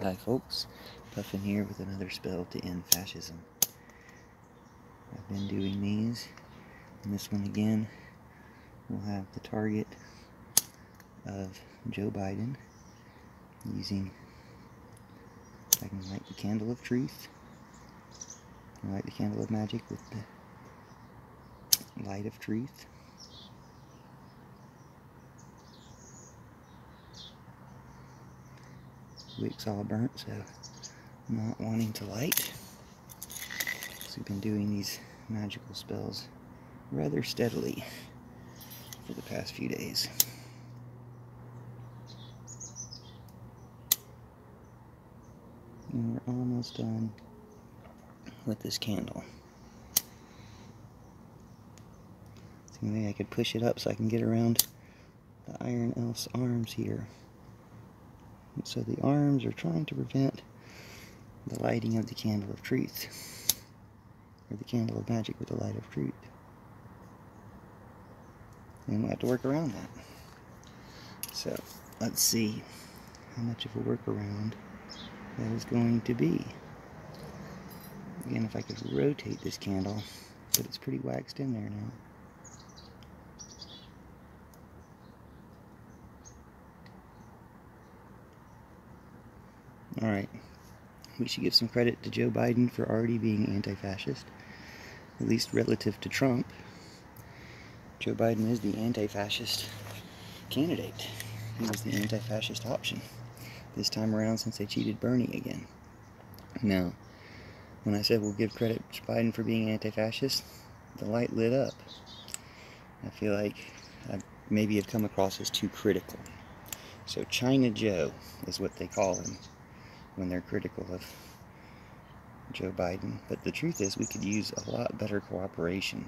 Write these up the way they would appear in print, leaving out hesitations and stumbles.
Hi folks, Puffin here with another spell to end fascism. I've been doing these, and this one again will have the target of Joe Biden using, if I can light the candle of truth, light the candle of magic with the light of truth. Wick's all burnt, so I'm not wanting to light. So we've been doing these magical spells rather steadily for the past few days. And we're almost done with this candle. So maybe I could push it up so I can get around the Iron Elf's arms here. And so the arms are trying to prevent the lighting of the candle of truth, or the candle of magic with the light of truth. And we'll have to work around that. So let's see how much of a workaround that is going to be. Again, if I could rotate this candle, but it's pretty waxed in there now. Alright, we should give some credit to Joe Biden for already being anti-fascist, at least relative to Trump. Joe Biden is the anti-fascist candidate. He was the anti-fascist option this time around since they cheated Bernie again. Now, when I said we'll give credit to Biden for being anti-fascist, the light lit up. I feel like I maybe have come across as too critical. So China Joe is what they call him when they're critical of Joe Biden. But the truth is, we could use a lot better cooperation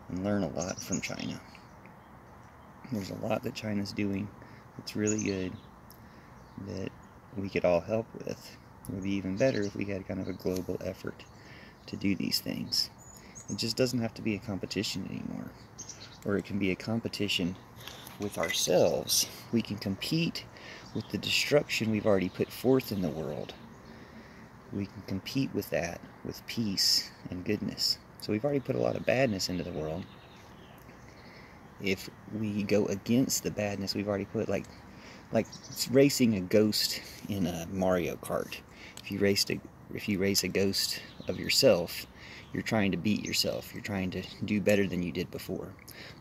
and learn a lot from China. There's a lot that China's doing that's really good that we could all help with. It would be even better if we had kind of a global effort to do these things. It just doesn't have to be a competition anymore. Or it can be a competition with ourselves. We can compete with the destruction we've already put forth in the world. We can compete with that with peace and goodness. So we've already put a lot of badness into the world. If we go against the badness we've already put, like racing a ghost in a Mario Kart. If you race a ghost of yourself, you're trying to beat yourself. You're trying to do better than you did before.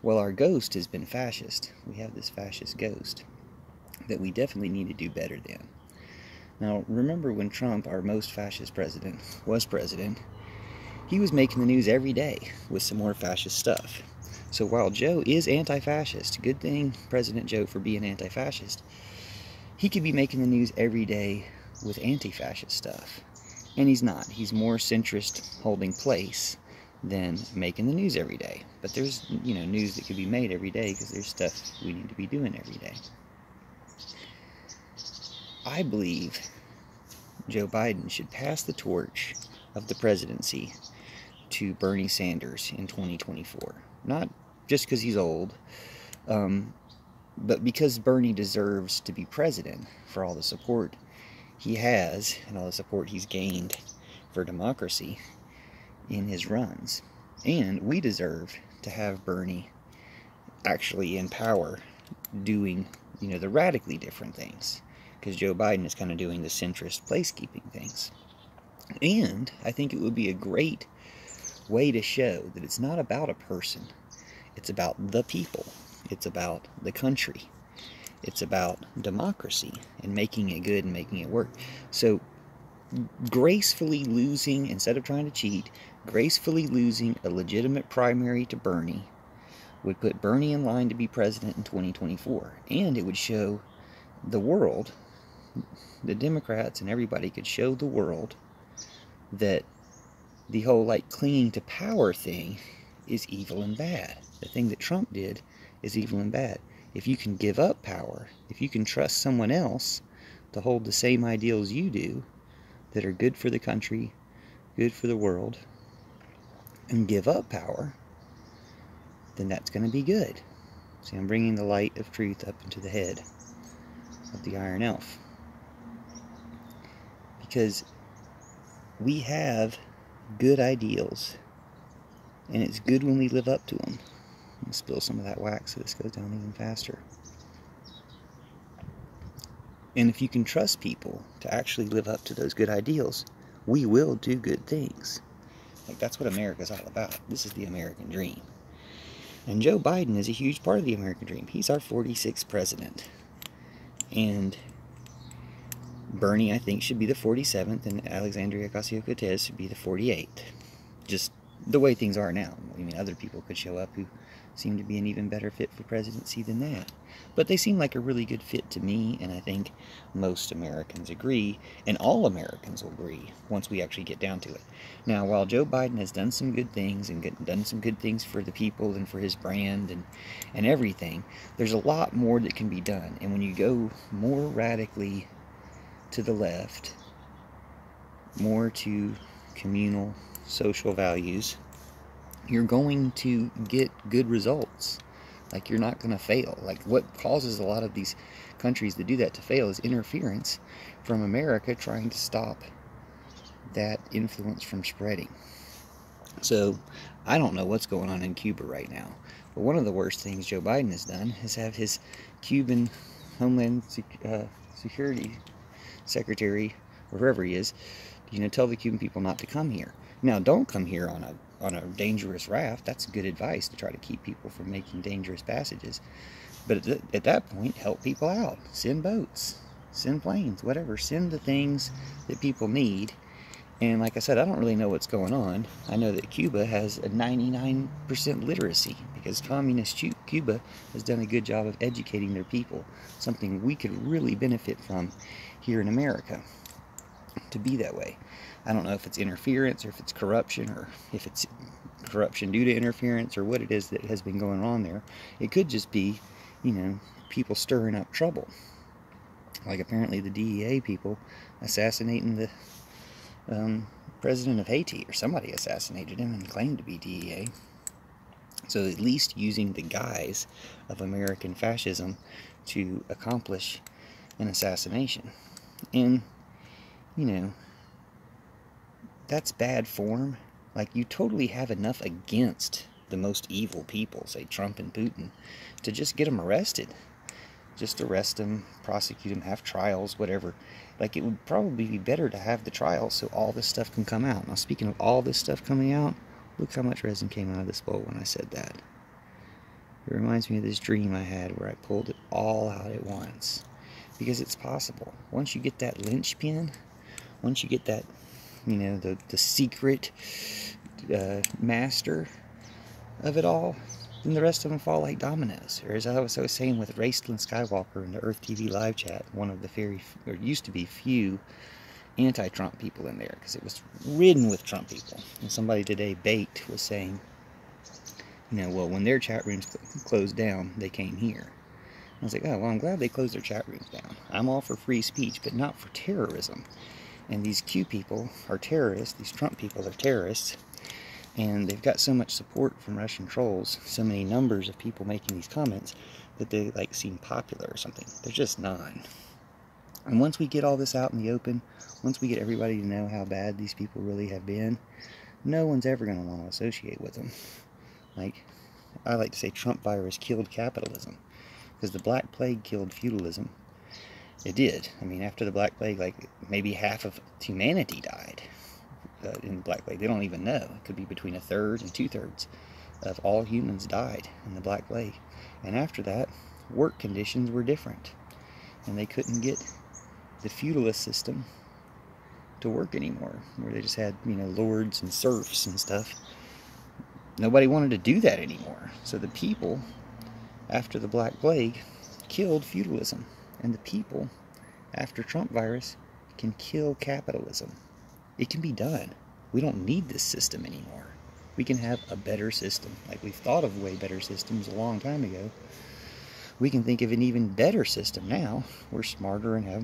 Well, our ghost has been fascist. We have this fascist ghost that we definitely need to do better than. Now, remember when Trump, our most fascist president, was president, he was making the news every day with some more fascist stuff. So while Joe is anti-fascist, good thing President Joe for being anti-fascist, he could be making the news every day with anti-fascist stuff. And he's not. He's more centrist holding place than making the news every day. But there's, news that could be made every day because there's stuff we need to be doing every day. I believe Joe Biden should pass the torch of the presidency to Bernie Sanders in 2024. Not just because he's old, but because Bernie deserves to be president for all the support he has and all the support he's gained for democracy in his runs. And we deserve to have Bernie actually in power doing, the radically different things. Because Joe Biden is kind of doing the centrist placekeeping things. And I think it would be a great way to show that it's not about a person. It's about the people. It's about the country. It's about democracy and making it good and making it work. So gracefully losing, instead of trying to cheat, gracefully losing a legitimate primary to Bernie would put Bernie in line to be president in 2024. And it would show the world, the Democrats and everybody could show the world that the whole clinging to power thing is evil and bad. The thing that Trump did is evil and bad. If you can give up power, if you can trust someone else to hold the same ideals you do that are good for the country, good for the world, and give up power, then that's going to be good. See, I'm bringing the light of truth up into the head of the Iron Elf. because we have good ideals, and it's good when we live up to them. I'm going to spill some of that wax so this goes down even faster. And if you can trust people to actually live up to those good ideals, we will do good things. Like, that's what America's all about. This is the American dream. And Joe Biden is a huge part of the American dream. He's our 46th president. And Bernie, I think, should be the 47th, and Alexandria Ocasio-Cortez should be the 48th. Just the way things are now. I mean, other people could show up who seem to be an even better fit for presidency than that. But they seem like a really good fit to me, and I think most Americans agree, and all Americans will agree once we actually get down to it. Now, while Joe Biden has done some good things and done some good things for the people and for his brand and everything, there's a lot more that can be done. And when you go more radically to the left, more to communal social values, you're going to get good results. Like, you're not going to fail. Like, what causes a lot of these countries to do that, to fail, is interference from America trying to stop that influence from spreading. So, I don't know what's going on in Cuba right now, but one of the worst things Joe Biden has done is have his Cuban Homeland Security Secretary, or whoever he is, tell the Cuban people not to come here. Now, don't come here on a dangerous raft. That's good advice, to try to keep people from making dangerous passages. But at that point, help people out. Send boats, send planes, whatever. Send the things that people need. And like I said, I don't really know what's going on. I know that Cuba has a 99% literacy, because communist Cuba has done a good job of educating their people, something we could really benefit from here in America, to be that way. I don't know if it's interference, or if it's corruption, or if it's corruption due to interference, or what it is that has been going on there. It could just be, people stirring up trouble. Like, apparently the DEA people assassinating the president of Haiti, or somebody assassinated him and claimed to be DEA. So at least using the guise of American fascism to accomplish an assassination. And, that's bad form. Like, you totally have enough against the most evil people, say Trump and Putin, to just get them arrested. Just arrest them, prosecute them, have trials, whatever. Like, it would probably be better to have the trials so all this stuff can come out. Now, speaking of all this stuff coming out, look how much resin came out of this bowl when I said that. It reminds me of this dream I had where I pulled it all out at once. Because it's possible. Once you get that linchpin, once you get that, the secret master of it all, then the rest of them fall like dominoes. Or as I was saying with Raceland Skywalker in the Earth TV live chat, one of the used to be few anti-Trump people in there, because it was ridden with Trump people. And somebody today, Baked, was saying, well, when their chat rooms closed down, they came here. I was like, oh, well, I'm glad they closed their chat rooms down. I'm all for free speech, but not for terrorism. And these Q people are terrorists, these Trump people are terrorists, and they've got so much support from Russian trolls, so many numbers of people making these comments, that they, seem popular or something. They're just not. And once we get all this out in the open, once we get everybody to know how bad these people really have been, no one's ever going to want to associate with them. Like, I like to say Trump virus killed capitalism, because the Black Plague killed feudalism. It did. I mean, after the Black Plague, maybe half of humanity died in the Black Plague. They don't even know. It could be between 1/3 and 2/3 of all humans died in the Black Plague. And after that, work conditions were different. And they couldn't get the feudalist system to work anymore, where they just had, lords and serfs and stuff. Nobody wanted to do that anymore. So the people, after the Black Plague, killed feudalism. And the people, after Trump virus, can kill capitalism. It can be done. We don't need this system anymore. We can have a better system. Like, we've thought of way better systems a long time ago. We can think of an even better system now. We're smarter and have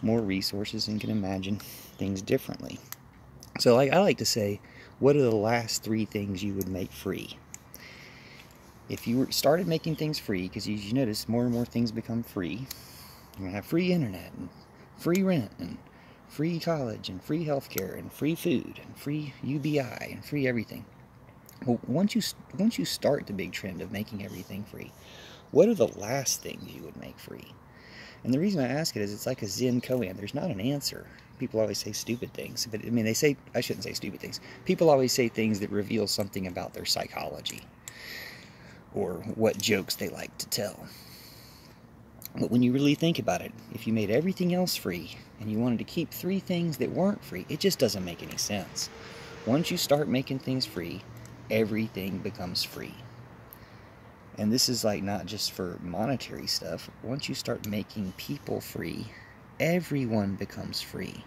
more resources and can imagine things differently. So, I like to say, what are the last 3 things you would make free? If you started making things free, because you notice more and more things become free, you're going to have free internet, and free rent, and free college and free healthcare and free food and free UBI and free everything. Well, once you start the big trend of making everything free, what are the last things you would make free? And the reason I ask it is it's like a Zen koan. There's not an answer. People always say stupid things, but I mean, I shouldn't say stupid things. People always say things that reveal something about their psychology or what jokes they like to tell. But when you really think about it, if you made everything else free and you wanted to keep 3 things that weren't free, it just doesn't make any sense. Once you start making things free, everything becomes free. And this is like not just for monetary stuff. Once you start making people free, everyone becomes free.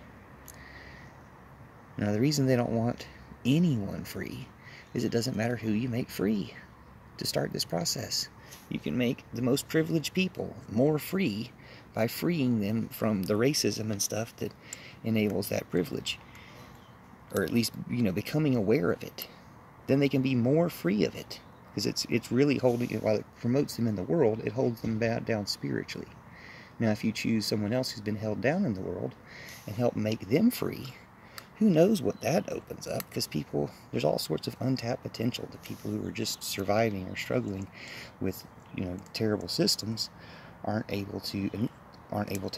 Now, the reason they don't want anyone free is it doesn't matter who you make free to start this process. You can make the most privileged people more free by freeing them from the racism and stuff that enables that privilege. Or at least, becoming aware of it. Then they can be more free of it. Because it's really holding it, while it promotes them in the world, it holds them down spiritually. Now, if you choose someone else who's been held down in the world and help make them free, who knows what that opens up? Because there's all sorts of untapped potential to people who are just surviving or struggling with, terrible systems, aren't able to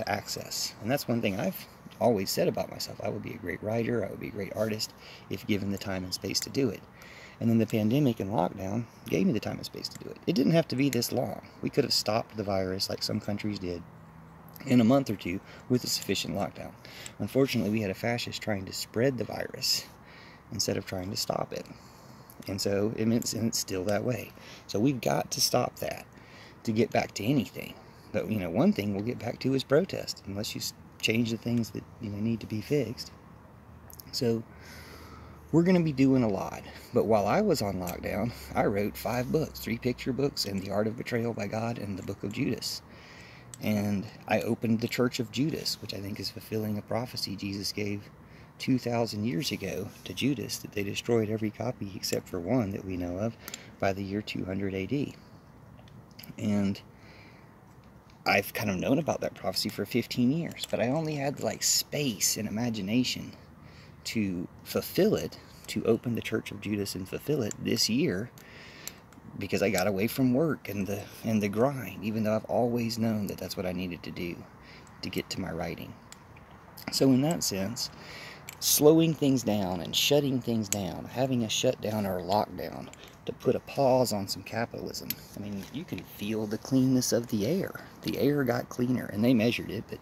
access. And that's one thing I've always said about myself. I would be a great writer, I would be a great artist, if given the time and space to do it. And then the pandemic and lockdown gave me the time and space to do it. It didn't have to be this long. We could have stopped the virus like some countries did in a month or 2 with a sufficient lockdown. Unfortunately, we had a fascist trying to spread the virus instead of trying to stop it. And so it's still that way. So we've got to stop that to get back to anything. But, one thing we'll get back to is protest, unless you change the things that, need to be fixed. So we're going to be doing a lot. But while I was on lockdown, I wrote 5 books, 3 picture books, and The Art of Betrayal by God and the Book of Judas. And I opened the Church of Judas, which I think is fulfilling a prophecy Jesus gave 2,000 years ago to Judas, that they destroyed every copy except for one that we know of by the year 200 AD. And I've kind of known about that prophecy for 15 years, but I only had space and imagination to fulfill it, to open the Church of Judas and fulfill it this year, because I got away from work and the grind, even though I've always known that that's what I needed to do to get to my writing. So in that sense, slowing things down and shutting things down, having a shutdown or a lockdown to put a pause on some capitalism. I mean, you can feel the cleanness of the air. The air got cleaner, and they measured it, but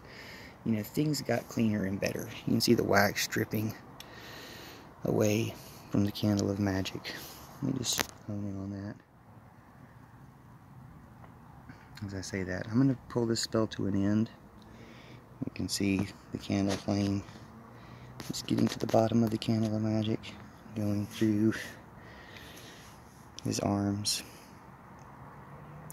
things got cleaner and better. You can see the wax dripping away from the candle of magic. Let me just hone in on that. As I say that, I'm going to pull this spell to an end. You can see the candle flame just getting to the bottom of the candle of magic, going through his arms.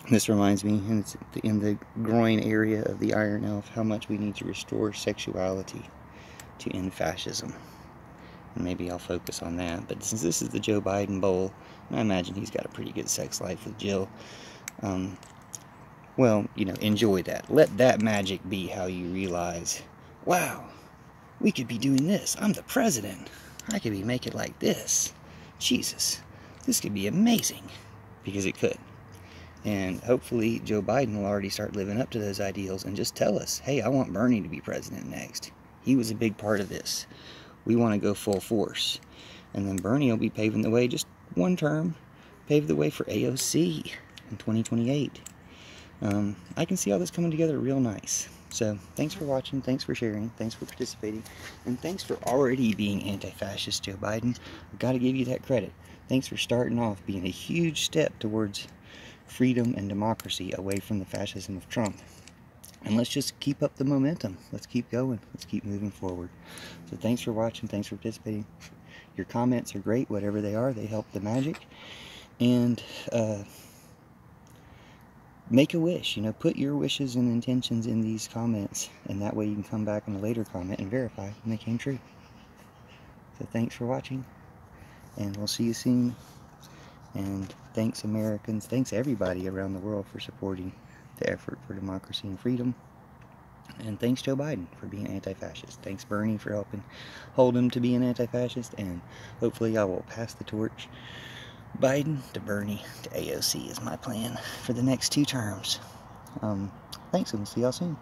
This reminds me, and it's in the groin area of the Iron Elf, how much we need to restore sexuality to end fascism. And maybe I'll focus on that. But since this is the Joe Biden bowl, I imagine he's got a pretty good sex life with Jill. Well, enjoy that. Let that magic be how you realize, wow, we could be doing this. I'm the president. I could be making like this. Jesus, this could be amazing. Because it could. And hopefully Joe Biden will already start living up to those ideals and just tell us, hey, I want Bernie to be president next. He was a big part of this. We want to go full force. And then Bernie will be paving the way, just one term, pave the way for AOC in 2028. I can see all this coming together real nice. So, thanks for watching, thanks for sharing, thanks for participating, and thanks for already being anti-fascist, Joe Biden. I've got to give you that credit. Thanks for starting off being a huge step towards freedom and democracy away from the fascism of Trump. And let's just keep up the momentum. Let's keep going. Let's keep moving forward. So thanks for watching. Thanks for participating. Your comments are great, whatever they are. They help the magic. And make a wish. Put your wishes and intentions in these comments. And that way you can come back in a later comment and verify when they came true. So thanks for watching. And we'll see you soon. And thanks, Americans. Thanks, everybody around the world for supporting the effort for democracy and freedom. And thanks Joe Biden for being anti-fascist. Thanks Bernie for helping hold him to be an anti-fascist. And hopefully I will pass the torch. Biden to Bernie to AOC is my plan for the next 2 terms. Thanks, and we'll see y'all soon.